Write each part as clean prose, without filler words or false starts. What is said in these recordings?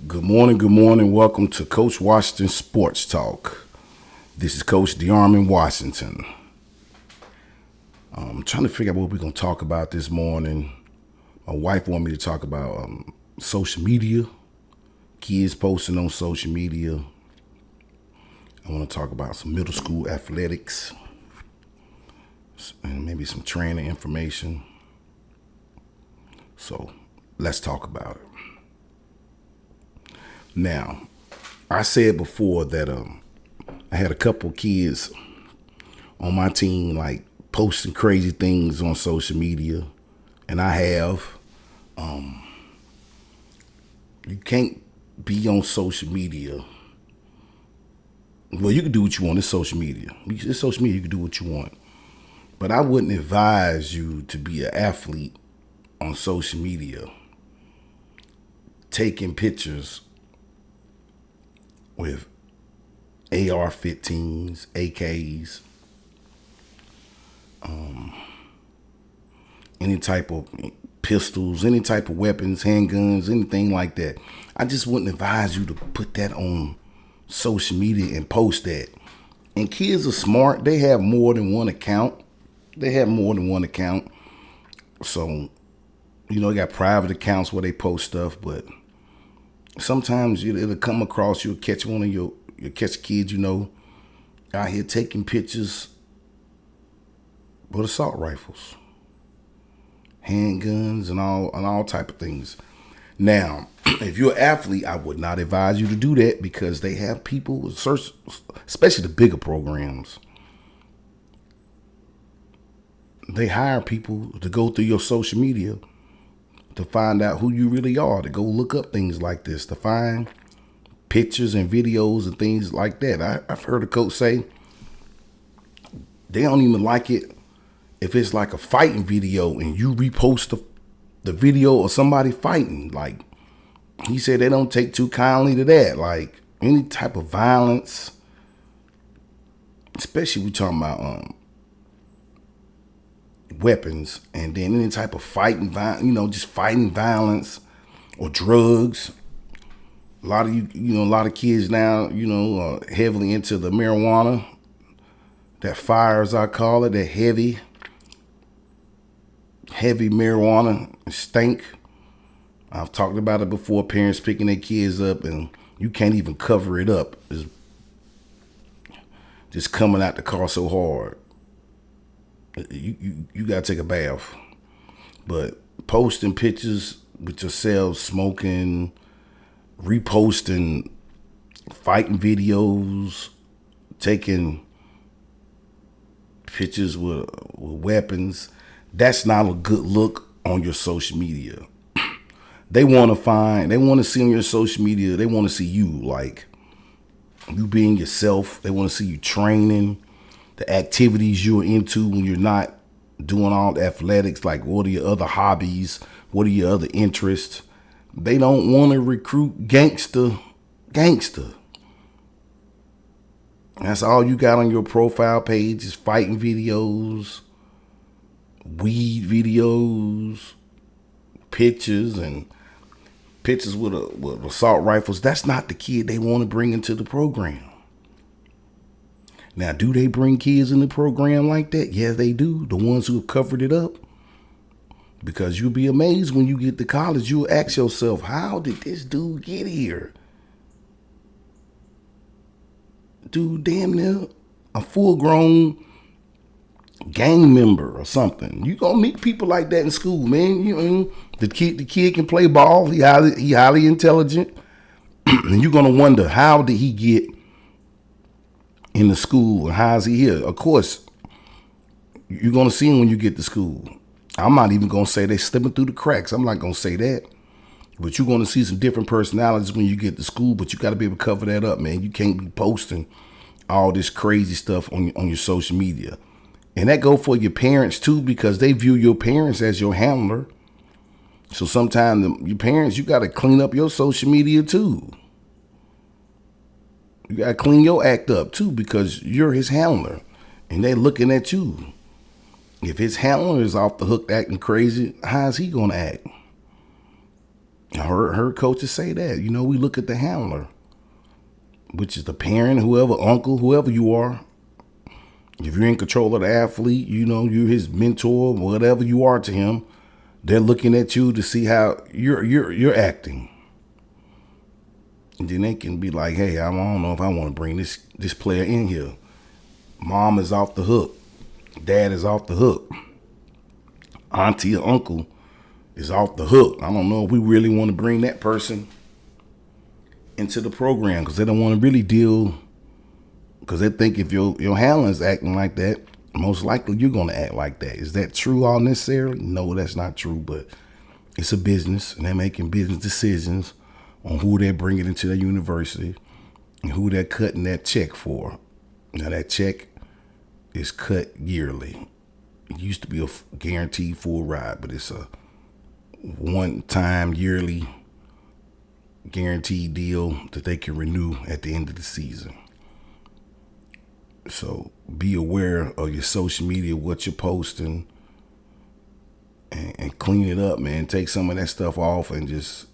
Good morning, good morning. Welcome to Coach Washington Sports Talk. This is Coach DeArmond Washington. I'm trying to figure out what we're going to talk about this morning. My wife wanted me to talk about social media, kids posting on social media. I want to talk about some middle school athletics and maybe some training information. So let's talk about it. Now, I said before that I had a couple kids on my team like posting crazy things on social media, and I have. You can't be on social media. Well, you can do what you want. It's social media. It's social media. You can do what you want. But I wouldn't advise you to be an athlete on social media, taking pictures with AR-15s, AKs, any type of pistols, any type of weapons, handguns, anything like that. I just wouldn't advise you to put that on social media and post that. And kids are smart. They have more than one account. So, they got private accounts where they post stuff, but sometimes it'll come across, you'll catch you'll catch kids, out here taking pictures with assault rifles, handguns, and all type of things. Now, if you're an athlete, I would not advise you to do that because they have people, especially the bigger programs. They hire people to go through your social media to find out who you really are, to go look up things like this, to find pictures and videos and things like that. I've heard a coach say they don't even like it if it's like a fighting video and you repost the video of somebody fighting. Like, he said they don't take too kindly to that. Like, any type of violence, especially we talking about weapons, and then any type of fighting, just fighting violence or drugs. A lot of a lot of kids now, are heavily into the marijuana, that fire, as I call it, that heavy marijuana stink. I've talked about it before. Parents picking their kids up, and you can't even cover it up. It's just coming out the car so hard. You gotta take a bath. But posting pictures with yourself smoking, reposting fighting videos, taking pictures with weapons, that's not a good look on your social media. They want to see on your social media, they want to see you, like, you being yourself. They want to see you training, the activities you're into when you're not doing all the athletics. Like, what are your other hobbies? What are your other interests? They don't want to recruit gangster. That's all you got on your profile page is fighting videos, weed videos, pictures with assault rifles. That's not the kid they want to bring into the program. Now, do they bring kids in the program like that? Yeah, they do. The ones who have covered it up. Because you'll be amazed when you get to college. You'll ask yourself, how did this dude get here? Dude, damn near a full-grown gang member or something. You gonna meet people like that in school, man. The kid can play ball. He highly intelligent. And you're gonna wonder, how did he get in the school, and how is he here? Of course, you're gonna see him when you get to school. I'm not even gonna say they slipping through the cracks. I'm not gonna say that. But you're gonna see some different personalities when you get to school, but you gotta be able to cover that up, man. You can't be posting all this crazy stuff on your social media. And that go for your parents too, because they view your parents as your handler. So sometimes your parents, you gotta clean up your social media too. You gotta clean your act up too, because you're his handler and they looking at you. If his handler is off the hook acting crazy, how's he gonna act? I heard coaches say that. We look at the handler, which is the parent, whoever, uncle, whoever you are. If you're in control of the athlete, you're his mentor, whatever you are to him. They're looking at you to see how you're acting. And then they can be like, hey, I don't know if I want to bring this player in here. Mom is off the hook. Dad is off the hook. Auntie or uncle is off the hook. I don't know if we really want to bring that person into the program because they don't want to really deal, because they think if your handler's acting like that, most likely you're going to act like that. Is that true all necessarily? No, that's not true, but it's a business and they're making business decisions on who they're bringing into their university and who they're cutting that check for. Now that check is cut yearly. It used to be a guaranteed full ride, but it's a one-time yearly guaranteed deal that they can renew at the end of the season. So be aware of your social media, what you're posting, and clean it up, man. Take some of that stuff off and just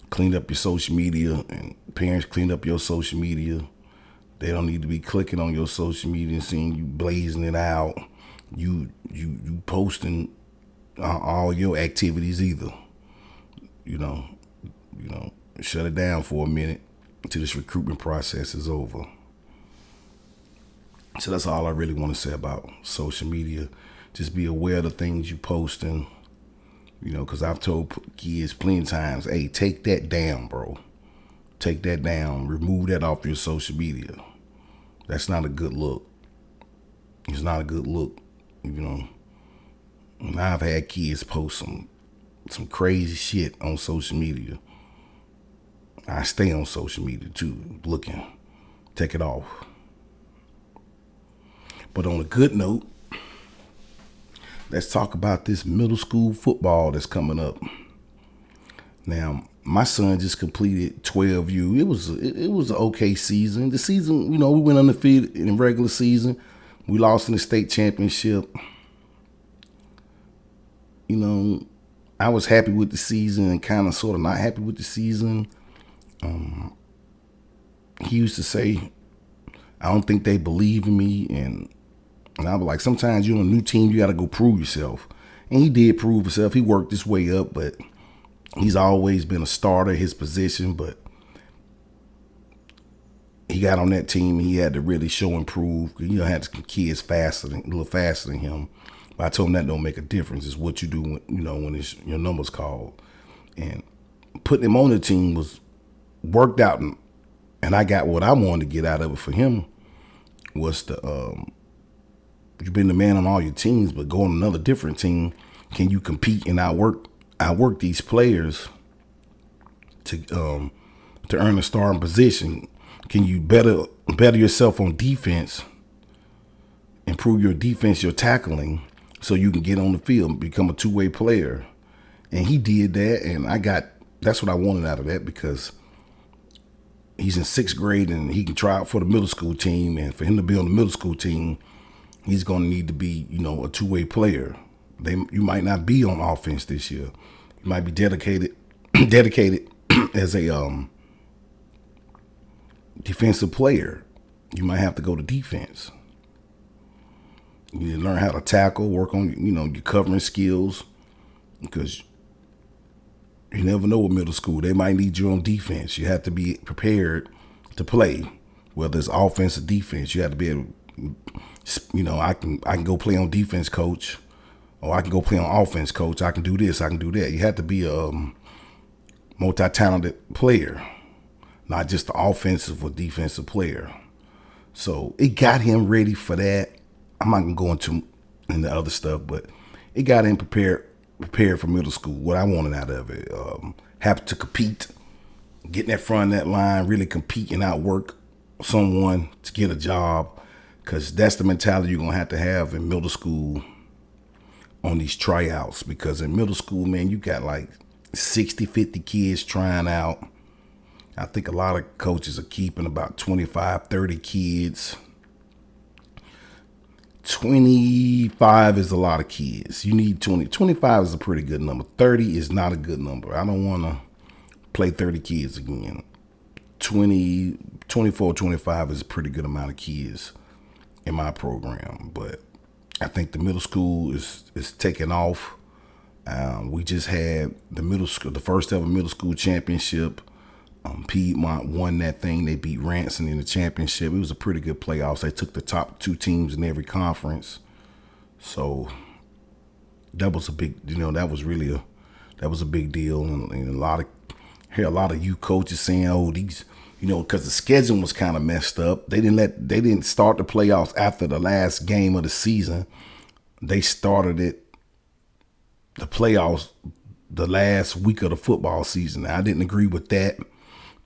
clean up your social media. And parents, clean up your social media. They don't need to be clicking on your social media and seeing you blazing it out. You posting all your activities either. Shut it down for a minute until this recruitment process is over. So that's all I really want to say about social media. Just be aware of the things you posting, because I've told kids plenty of times, hey, take that down, bro. Take that down. Remove that off your social media. That's not a good look. It's not a good look, And I've had kids post some crazy shit on social media. I stay on social media too, looking. Take it off. But on a good note, let's talk about this middle school football that's coming up. Now, my son just completed 12U. It was an okay season. The season, we went undefeated in the regular season. We lost in the state championship. I was happy with the season and kind of sort of not happy with the season. He used to say, I don't think they believe in me. And I was like, sometimes you're on a new team, you got to go prove yourself. And he did prove himself. He worked his way up, but he's always been a starter, his position. But he got on that team and he had to really show and prove. Had some kids a little faster than him. But I told him that don't make a difference. It's what you do when it's your number's called. And putting him on the team was worked out, and I got what I wanted to get out of it for him was you've been the man on all your teams, but go on another different team. Can you compete and outwork these players to earn a starting position? Can you better yourself on defense, improve your defense, your tackling, so you can get on the field and become a two-way player? And he did that, and that's what I wanted out of that, because he's in 6th grade and he can try out for the middle school team. And for him to be on the middle school team, he's going to need to be, a two-way player. You might not be on offense this year. You might be dedicated as a defensive player. You might have to go to defense. You need to learn how to tackle, work on, your covering skills, because you never know with middle school. They might need you on defense. You have to be prepared to play, whether it's offense or defense. You have to be able, I can go play on defense, coach, or I can go play on offense, coach. I can do this, I can do that. You have to be a multi-talented player, not just the offensive or defensive player. So it got him ready for that. I'm not going to go into the other stuff, but it got him prepared for middle school. What I wanted out of it, have to compete, getting that front of that line, really compete and outwork someone to get a job, because that's the mentality you're going to have in middle school on these tryouts. Because in middle school, man, you got like 60, 50 kids trying out. I think a lot of coaches are keeping about 25, 30 kids. 25 is a lot of kids. You need 20. 25 is a pretty good number. 30 is not a good number. I don't want to play 30 kids again. 20, 24, 25 is a pretty good amount of kids in my program. But I think the middle school is taking off. We just had the middle school, the first ever middle school championship. Piedmont won that thing. They beat Ranson in the championship. It was a pretty good playoffs. They took the top 2 teams in every conference. So that was a big, that was really a big deal. And a lot of youth coaches saying, "Oh, these, because the scheduling was kind of messed up. They didn't start the playoffs after the last game of the season. They started the playoffs the last week of the football season." I didn't agree with that.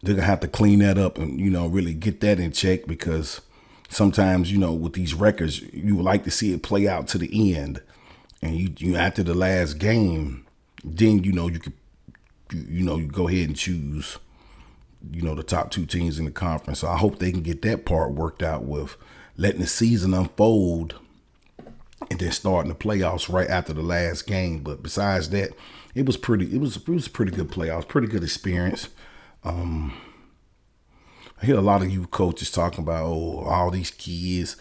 They're gonna have to clean that up and really get that in check, because sometimes with these records you would like to see it play out to the end, and you after the last game, then you could you go ahead and choose the top 2 teams in the conference. So I hope they can get that part worked out with letting the season unfold and then starting the playoffs right after the last game. But besides that, it was a pretty good playoffs, pretty good experience. I hear a lot of you coaches talking about all these kids,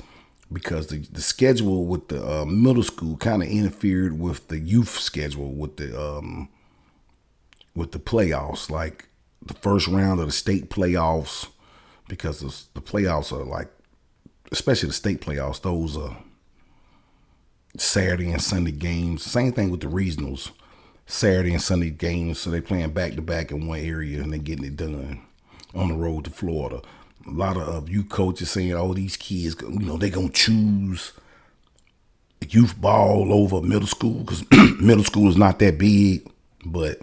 because the schedule with the middle school kind of interfered with the youth schedule with the playoffs, like the first round of the state playoffs, because the playoffs are like, especially the state playoffs, those are Saturday and Sunday games. Same thing with the regionals, Saturday and Sunday games. So they playing back to back in one area and they getting it done on the road to Florida. A lot of you coaches saying, "Oh, these kids, they gonna choose youth ball over middle school because middle school is not that big." But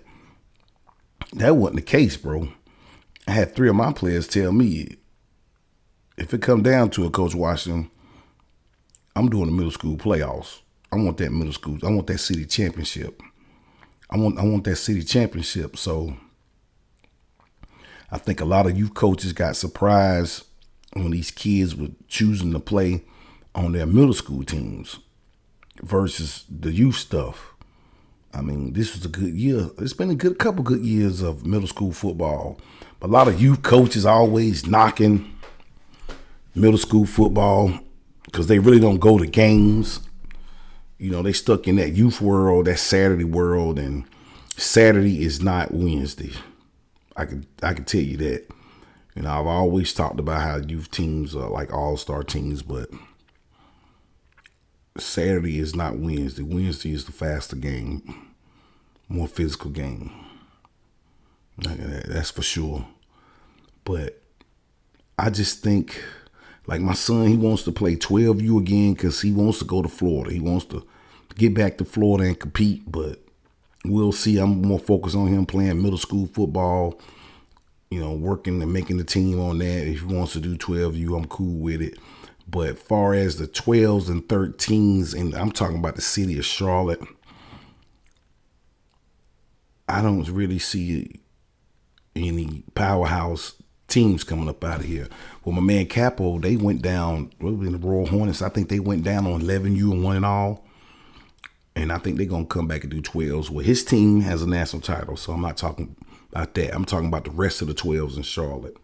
that wasn't the case, bro. I had 3 of my players tell me, if it come down to it, Coach Washington, I'm doing the middle school playoffs. I want that middle school. I want that city championship. I want that city championship. So I think a lot of youth coaches got surprised when these kids were choosing to play on their middle school teams versus the youth stuff. I mean, this was a good year. It's been a couple good years of middle school football. But a lot of youth coaches always knocking middle school football because they really don't go to games. They stuck in that youth world, that Saturday world, and Saturday is not Wednesday. I can tell you that. I've always talked about how youth teams are like all-star teams, but Saturday is not Wednesday. Wednesday is the faster game, more physical game. That's for sure. But I just think, like my son, he wants to play 12U again because he wants to go to Florida. He wants to get back to Florida and compete, but we'll see. I'm more focused on him playing middle school football, working and making the team on that. If he wants to do 12U, I'm cool with it. But far as the 12s and 13s, and I'm talking about the city of Charlotte, I don't really see any powerhouse teams coming up out of here. Well, my man Capo, they went down, in the Royal Hornets, I think they went down on 11U and 1-all. And I think they're going to come back and do 12s. Well, his team has a national title, so I'm not talking about that. I'm talking about the rest of the 12s in Charlotte.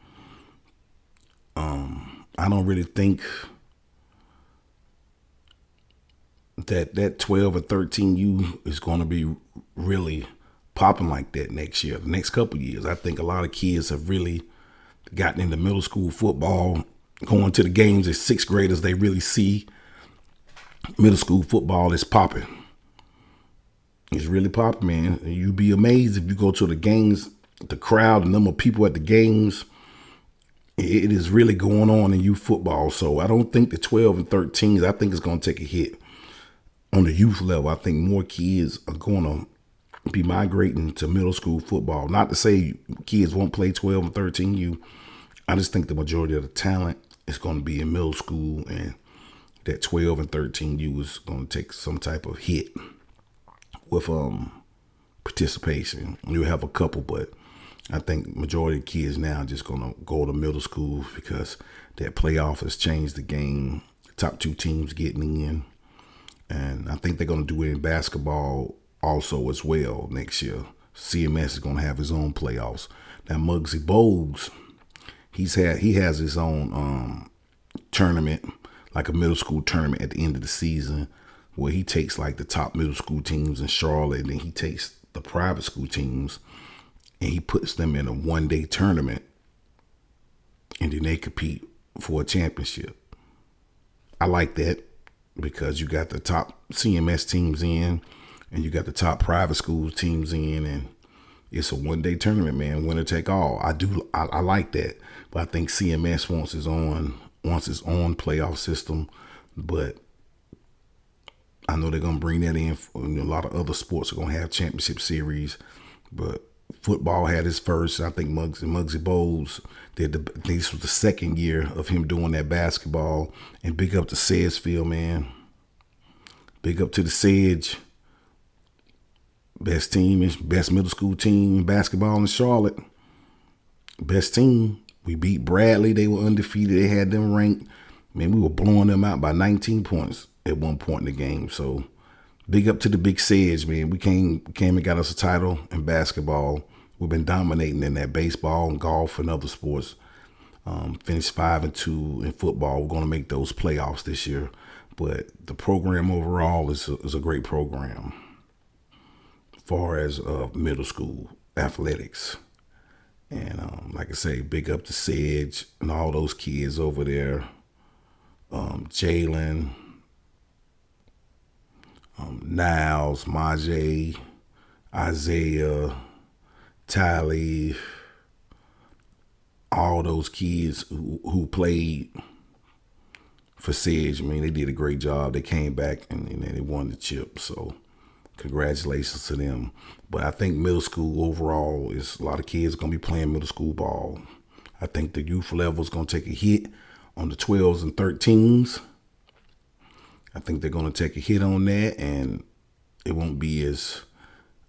I don't really think that 12 or 13U is going to be really popping like that next year, the next couple of years. I think a lot of kids have really gotten into middle school football, going to the games as 6th graders. They really see middle school football is popping. It's really popping, man. You'd be amazed if you go to the games, the crowd, the number of people at the games. It is really going on in youth football. So I don't think the 12 and 13s, I think it's going to take a hit on the youth level. I think more kids are going to be migrating to middle school football. Not to say kids won't play 12 and 13U. I just think the majority of the talent is going to be in middle school, and that 12 and 13U is going to take some type of hit with participation. You'll have a couple, but I think majority of kids now are just going to go to middle school because that playoff has changed the game. Top 2 teams getting in. And I think they're going to do it in basketball also as well next year. CMS is going to have his own playoffs. Now Muggsy Bogues, he has his own tournament, like a middle school tournament at the end of the season, where he takes like the top middle school teams in Charlotte, and then he takes the private school teams and he puts them in a one-day tournament, and then they compete for a championship. I like that because you got the top CMS teams in and you got the top private school teams in, and it's a one-day tournament, man, winner take all. I like that, but I think CMS wants its own playoff system, but I know they're gonna bring that in. A lot of other sports are gonna have championship series, but football had his first. I think Muggsy Bogues this was the second year of him doing that basketball. And big up to Sedgefield, man. Big up to the Sedge. Best team, best middle school team in basketball in Charlotte. Best team. We beat Bradley. They were undefeated. They had them ranked. Man, we were blowing them out by 19 points at one point in the game. So big up to the big Sedge, man. We came and got us a title in basketball. We've been dominating in that baseball and golf and other sports. Finished 5-2 in football. We're going to make those playoffs this year. But the program overall is a great program as far as middle school athletics. And like I say, big up to Sedge and all those kids over there. Jalen, Niles, Majay, Isaiah, Tally, all those kids who played for Sedge. I mean, they did a great job. They came back and they won the chip. So congratulations to them. But I think middle school overall is a lot of kids are going to be playing middle school ball. I think the youth level is going to take a hit on the 12s and 13s. I think they're going to take a hit on that, and it won't be as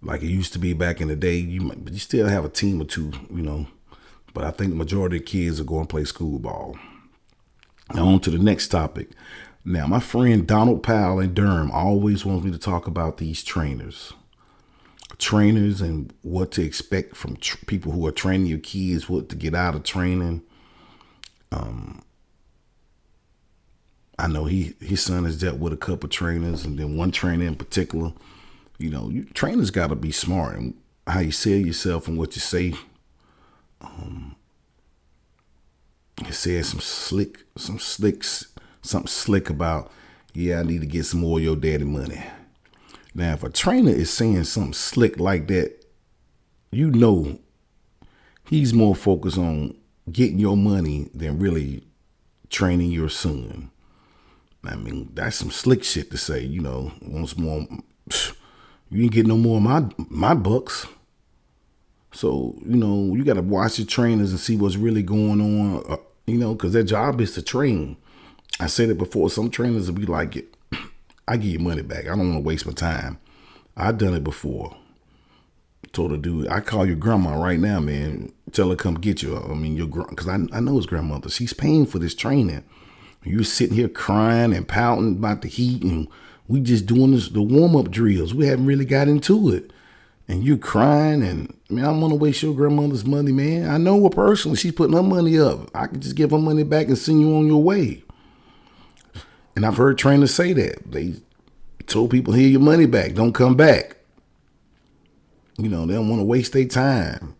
like it used to be back in the day. But you still have a team or two, But I think the majority of kids are going to play school ball. Now on to the next topic. Now, my friend Donald Powell in Durham always wants me to talk about these trainers and what to expect from people who are training your kids, what to get out of training. I know his son has dealt with a couple trainers, and then one trainer in particular. Trainers got to be smart and how you sell yourself and what you say. He said something slick about, I need to get some more of your daddy money. Now, if a trainer is saying something slick like that, he's more focused on getting your money than really training your son. I mean, that's some slick shit to say, once more, you ain't get no more of my bucks. So, you got to watch your trainers and see what's really going on, because their job is to train. I said it before, some trainers will be like, I give you money back. I don't want to waste my time. I've done it before. Told a dude, I call your grandma right now, man. Tell her come get you. Because I know his grandmother. She's paying for this training. You're sitting here crying and pouting about the heat, and we just doing the warm-up drills. We haven't really got into it. And you're crying, and I don't want to waste your grandmother's money, man. I know her personally. She's putting her money up. I could just give her money back and send you on your way. And I've heard trainers say that. They told people, here, your money back. Don't come back. They don't want to waste their time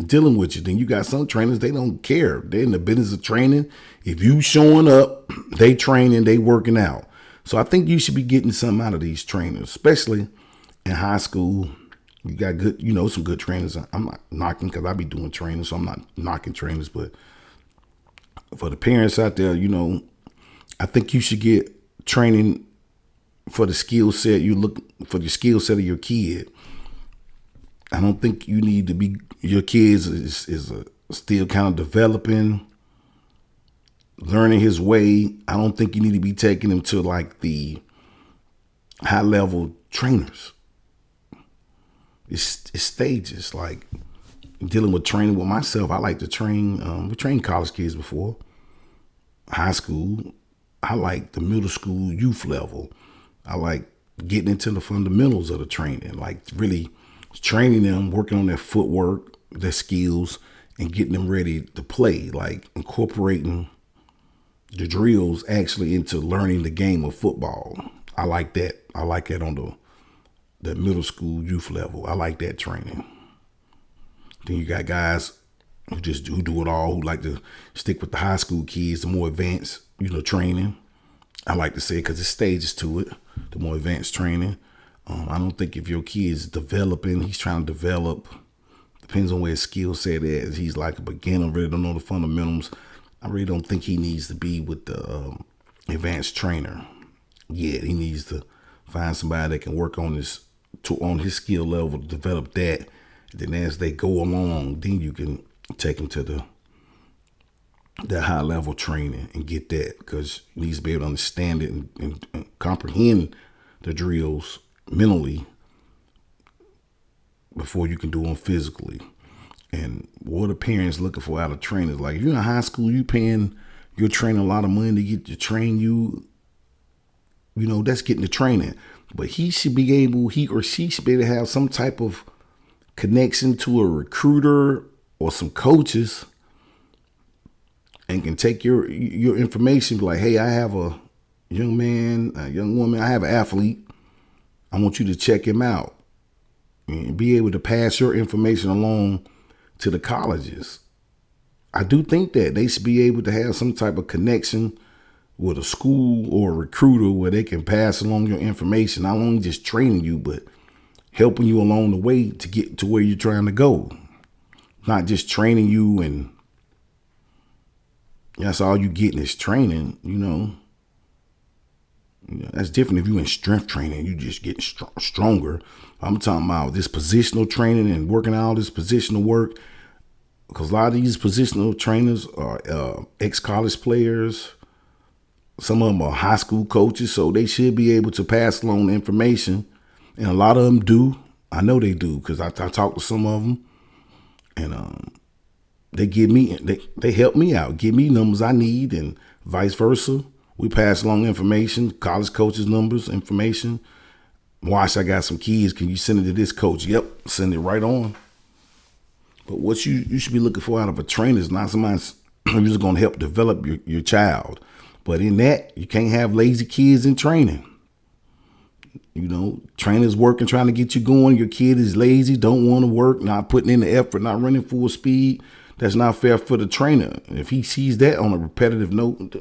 dealing with you. Then you got some trainers, they don't care. They're in the business of training. If you showing up, they training, they working out. So I think you should be getting something out of these trainers, especially in high school. You got good, some good trainers. I'm not knocking because I be doing training, so I'm not knocking trainers. But for the parents out there, I think you should get training for the skill set. You look for the skill set of your kid. I don't think you need to be, your kids is still kind of developing, learning his way. I don't think you need to be taking him to like the high level trainers. It's stages. Like dealing with training with myself. I like to train. We trained college kids before, high school. I like the middle school youth level. I like getting into the fundamentals of the training, like really training them, working on their footwork, their skills, and getting them ready to play, like incorporating the drills actually into learning the game of football. I like that. I like that on the middle school youth level. I like that training. Then you got guys who do it all, who like to stick with the high school kids, the more advanced, training. I like to say, because there's stages to it, the more advanced training. I don't think if your kid's developing, he's trying to develop, depends on where his skill set is. He's like a beginner, really don't know the fundamentals. I really don't think he needs to be with the advanced trainer. Yeah, he needs to find somebody that can work on his skill level to develop that. Then as they go along, then you can take him to the high level training and get that, because he needs to be able to understand it and comprehend the drills mentally before you can do them physically. And what are parents looking for out of trainers? Like, if you're in high school, you paying your trainer a lot of money to get to train you. That's getting the training. But he or she should be able to have some type of connection to a recruiter or some coaches, and can take your information, be like, hey, I have a young man, a young woman, I have an athlete. I want you to check him out, and be able to pass your information along to the colleges. I do think that they should be able to have some type of connection with a school or a recruiter where they can pass along your information, not only just training you, but helping you along the way to get to where you're trying to go. Not just training you and that's all you getting is training, That's different if you in strength training, you just getting stronger. I'm talking about this positional training and working all this positional work, because a lot of these positional trainers are ex-college players. Some of them are high school coaches, so they should be able to pass along the information. And a lot of them do. I know they do, because I talk to some of them, and they help me out, give me numbers I need, and vice versa. We pass along information, college coaches' numbers, information. Watch, I got some kids. Can you send it to this coach? Yep, send it right on. But what you should be looking for out of a trainer is not somebody who's just going to help develop your child. But in that, you can't have lazy kids in training. Trainers working, trying to get you going. Your kid is lazy, don't want to work, not putting in the effort, not running full speed. That's not fair for the trainer. If he sees that on a repetitive note,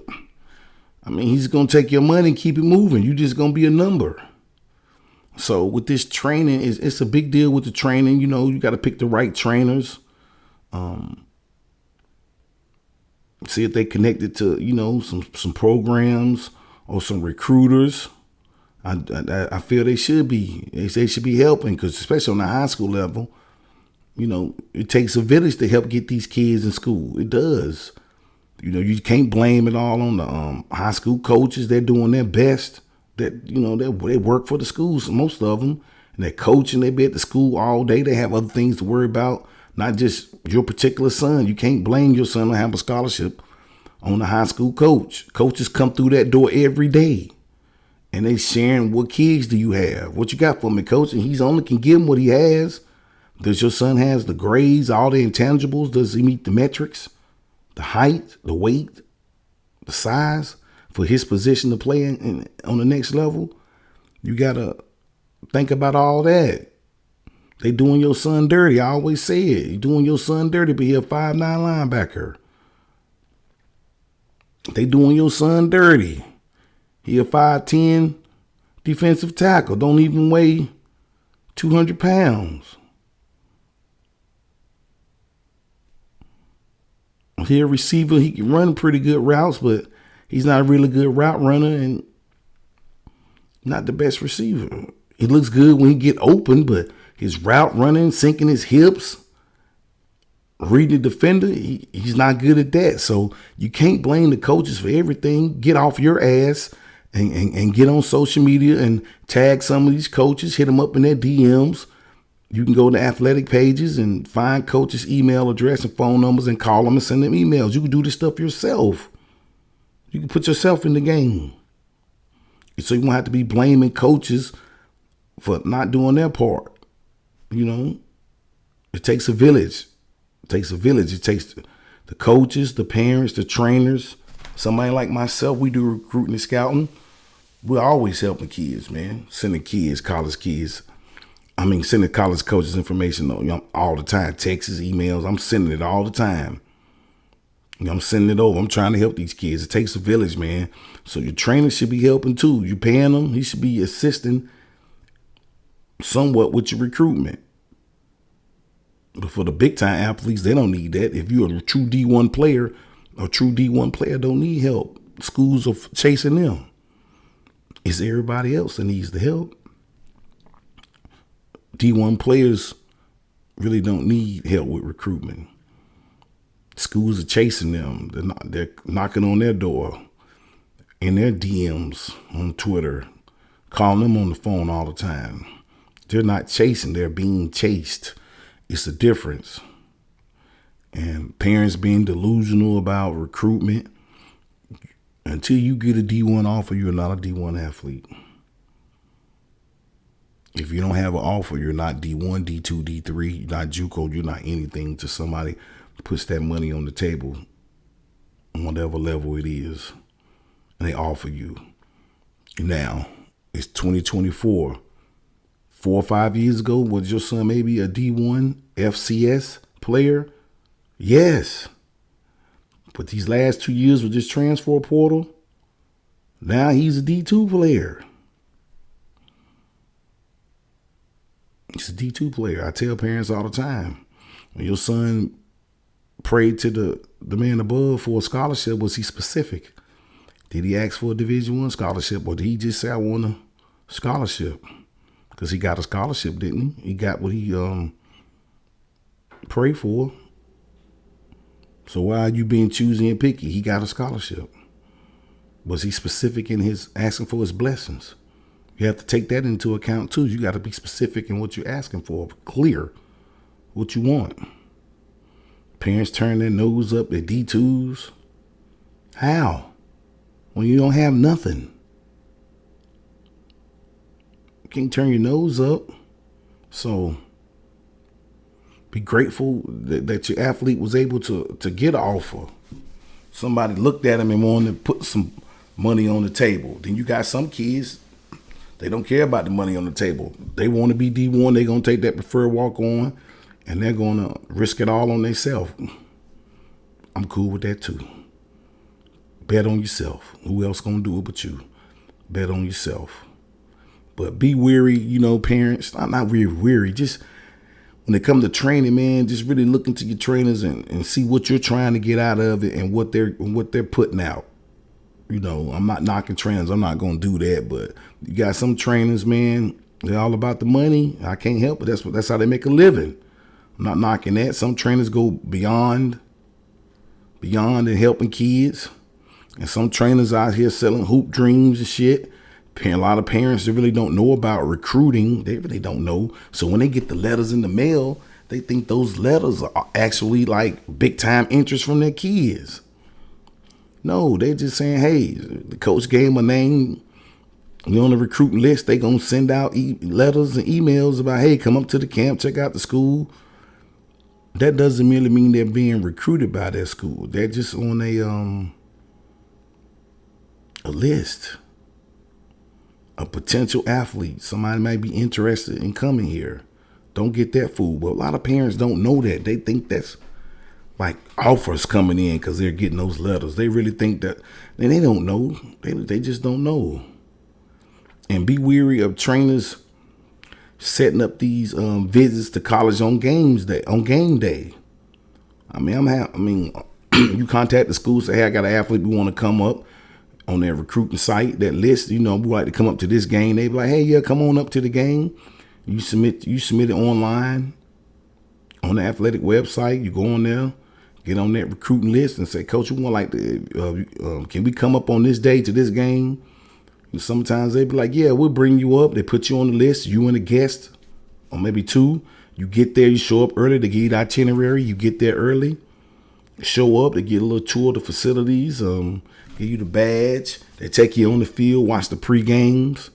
he's going to take your money and keep it moving. You're just going to be a number. So with this training, it's a big deal with the training. You got to pick the right trainers. See if they connected to, some programs or some recruiters. I feel they should be. They should be helping, because especially on the high school level, it takes a village to help get these kids in school. It does. You can't blame it all on the high school coaches. They're doing their best. That they work for the schools, most of them, and they're coaching. They be at the school all day. They have other things to worry about, not just your particular son. You can't blame your son to have a scholarship on the high school coach. Coaches come through that door every day, and they sharing, what kids do you have? What you got for me, coach? And he's only can give him what he has. Does your son has the grades, all the intangibles? Does he meet the metrics, the height, the weight, the size for his position to play in on the next level? You got to think about all that. They doing your son dirty. I always say it. You're doing your son dirty, but he a 5'9" linebacker. They doing your son dirty. He a 5'10" defensive tackle. Don't even weigh 200 pounds. He a receiver. He can run pretty good routes, but he's not a really good route runner and not the best receiver. He looks good when he get open, but his route running, sinking his hips, reading the defender, he's not good at that. So you can't blame the coaches for everything. Get off your ass and get on social media and tag some of these coaches, hit them up in their DMs. You can go to athletic pages and find coaches' email address and phone numbers and call them and send them emails. You can do this stuff yourself. You can put yourself in the game. So you won't have to be blaming coaches for not doing their part. You know, it takes a village. It takes a village. It takes the coaches, the parents, the trainers. Somebody like myself, we do recruiting and scouting. We're always helping kids, man. Sending kids, college kids. Sending college coaches information all the time. Texts, emails. I'm sending it all the time. I'm sending it over. I'm trying to help these kids. It takes a village, man. So your trainer should be helping too. You paying them. He should be assisting somewhat with your recruitment. But for the big time athletes, they don't need that. If you're a true D1 player, a true D1 player don't need help. Schools are chasing them. It's everybody else that needs the help. D1 players really don't need help with recruitment. Schools are chasing them. They're knocking on their door, in their DMs on Twitter, calling them on the phone all the time. They're not chasing, they're being chased. It's a difference. And parents being delusional about recruitment. Until you get a D1 offer, you're not a D1 athlete. If you don't have an offer, you're not D1, D2, D3, you're not JUCO, you're not anything to somebody who puts that money on the table on whatever level it is. And they offer you. Now, it's 2024. 4 or 5 years ago, was your son maybe a D1 FCS player? Yes. But these last 2 years with this transfer portal, now he's a D2 player. He's a D2 player. I tell parents all the time, when your son prayed to the man above for a scholarship, was he specific? Did he ask for a Division I scholarship, or did he just say, I want a scholarship? Because he got a scholarship, didn't he? He got what he prayed for. So why are you being choosy and picky? He got a scholarship. Was he specific in his asking for his blessings? You have to take that into account too. You got to be specific in what you're asking for. Clear what you want. Parents turn their nose up at D2s. How? When you don't have nothing. You can't turn your nose up. So be grateful that your athlete was able to get an offer. Somebody looked at him and wanted to put some money on the table. Then you got some kids, they don't care about the money on the table. They want to be D1. They're going to take that preferred walk on, and they're going to risk it all on themselves. I'm cool with that too. Bet on yourself. Who else going to do it but you? Bet on yourself. But be weary, parents. Not weary. Just when it comes to training, man, just really look into your trainers and see what you're trying to get out of it and what they're putting out. I'm not knocking trainers. I'm not going to do that. But you got some trainers, man, they're all about the money. I can't help it. That's how they make a living. I'm not knocking that. Some trainers go beyond and helping kids. And some trainers out here selling hoop dreams and shit. A lot of parents, they really don't know about recruiting. They really don't know. So when they get the letters in the mail, they think those letters are actually like big time interest from their kids. No, they're just saying, hey, the coach gave them a name. You're on the recruiting list. They going to send out letters and emails about, hey, come up to the camp, check out the school. That doesn't really mean they're being recruited by their school. They're just on a list. A potential athlete. Somebody might be interested in coming here. Don't get that fooled. But a lot of parents don't know that. They think that's like offers coming in because they're getting those letters. They really think that, and they don't know. They just don't know. And be weary of trainers setting up these visits to college on game day. You contact the school, say, hey, I got an athlete, we want to come up on their recruiting site, that list, we like to come up to this game. They be like, hey, yeah, come on up to the game. You submit it online on the athletic website. You go on there, get on that recruiting list and say, Coach, we want like to, can we come up on this day to this game? And sometimes they be like, yeah, we'll bring you up. They put you on the list, you and a guest, or maybe two. You get there, you show up early, they give you the itinerary. You get there early, show up, they get a little tour of the facilities, give you the badge. They take you on the field, watch the pre-games.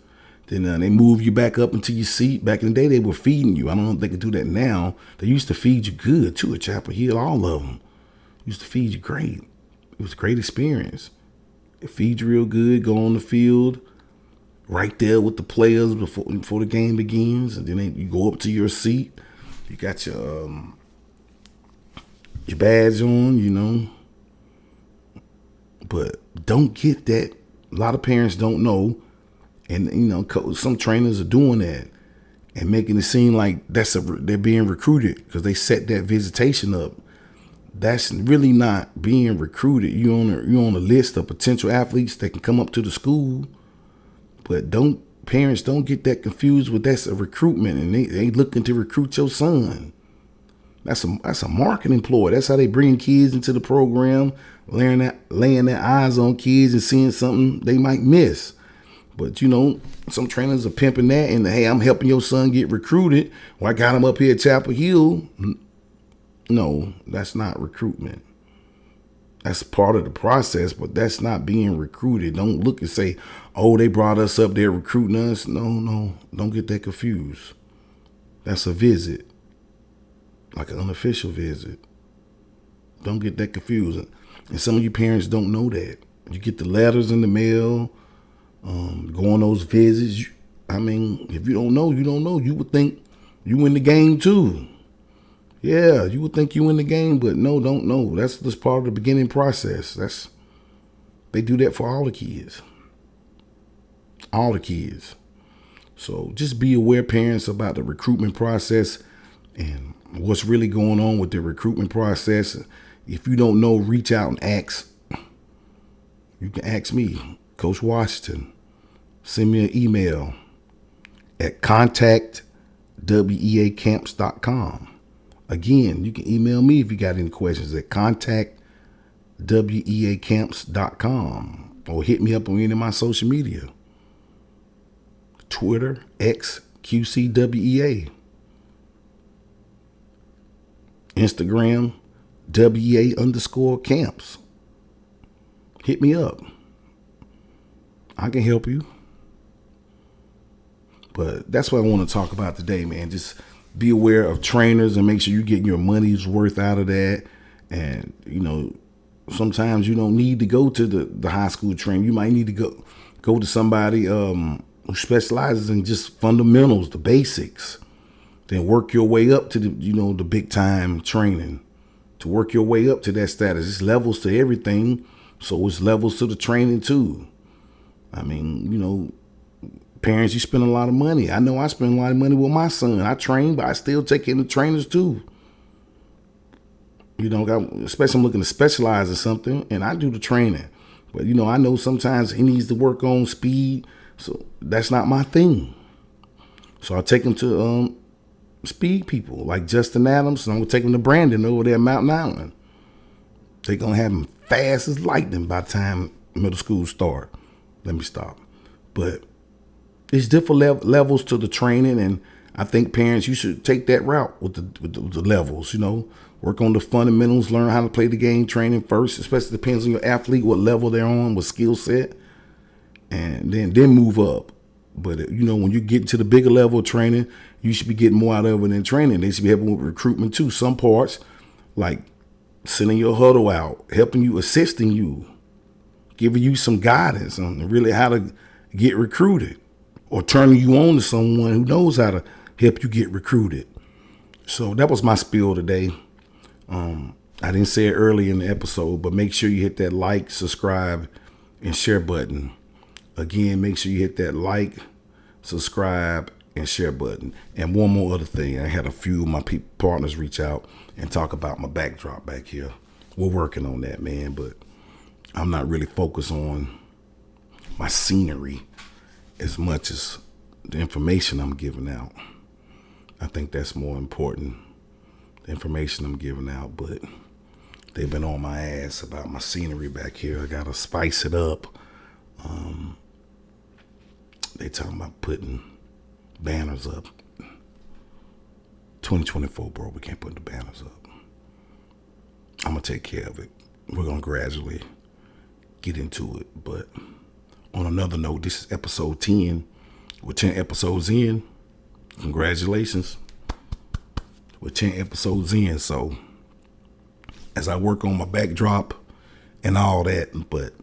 Then they move you back up into your seat. Back in the day, they were feeding you. I don't know if they can do that now. They used to feed you good too at Chapel Hill. All of them used to feed you great. It was a great experience. They feed you real good. Go on the field, right there with the players before the game begins, and then you go up to your seat. You got your badge on, you know. But don't get that. A lot of parents don't know. And, you know, some trainers are doing that and making it seem like they're being recruited because they set that visitation up. That's really not being recruited. You're on a list of potential athletes that can come up to the school. But parents don't get that confused with that's a recruitment, and they looking to recruit your son. That's a marketing ploy. That's how they bring kids into the program, laying their eyes on kids and seeing something they might miss. But, you know, some trainers are pimping that and, hey, I'm helping your son get recruited. Well, I got him up here at Chapel Hill. No, that's not recruitment. That's part of the process, but that's not being recruited. Don't look and say, oh, they brought us up there recruiting us. No, don't get that confused. That's a visit, like an unofficial visit. Don't get that confused. And some of you parents don't know that. You get the letters in the mail. Go on those visits. I mean, if you don't know, you don't know. You would think you in the game too. Yeah, you would think you in the game, but no, don't know. That's just part of the beginning process. They do that for all the kids. All the kids. So just be aware, parents, about the recruitment process and what's really going on with the recruitment process. If you don't know, reach out and ask. You can ask me, Coach Washington. Send me an email at contactweacamps.com. Again, you can email me if you got any questions at contactweacamps.com or hit me up on any of my social media. Twitter, X, QCWEA. Instagram, WEA_camps. Hit me up. I can help you. But that's what I want to talk about today, man. Just be aware of trainers and make sure you're getting your money's worth out of that. And, you know, sometimes you don't need to go to the high school trainer. You might need to go to somebody who specializes in just fundamentals, the basics. Then work your way up to the big time training. To work your way up to that status. It's levels to everything. So it's levels to the training too. I mean, you know, parents, you spend a lot of money. I know I spend a lot of money with my son. I train, but I still take in the trainers too. You know, especially I'm looking to specialize in something, and I do the training. But, you know, I know sometimes he needs to work on speed, so that's not my thing. So I take him to speed people like Justin Adams, and I'm going to take him to Brandon over there at Mountain Island. They're going to have him fast as lightning by the time middle school start. Let me stop. But there's different levels to the training, and I think parents, you should take that route with the levels, you know. Work on the fundamentals, learn how to play the game training first, especially depends on your athlete, what level they're on, what skill set, and then move up. But, you know, when you get to the bigger level of training, you should be getting more out of it than training. They should be helping with recruitment too. Some parts, like sending your huddle out, helping you, assisting you, giving you some guidance on really how to get recruited, or turning you on to someone who knows how to help you get recruited. So that was my spiel today. I didn't say it early in the episode, but make sure you hit that like, subscribe, and share button. Again, make sure you hit that like, subscribe, and share button. And one more other thing. I had a few of my partners reach out and talk about my backdrop back here. We're working on that, man, but I'm not really focused on my scenery as much as the information I'm giving out. I think that's more important, the information I'm giving out. But they've been on my ass about my scenery back here. I got to spice it up. They talking about putting banners up. 2024, bro, we can't put the banners up. I'm going to take care of it. We're going to gradually get into it. But on another note, this is episode 10. We're 10 episodes in. Congratulations. We're 10 episodes in. So as I work on my backdrop and all that, but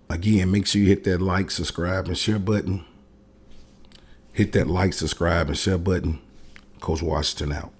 again, make sure you hit that like, subscribe, and share button. Hit that like, subscribe, and share button. Coach Washington out.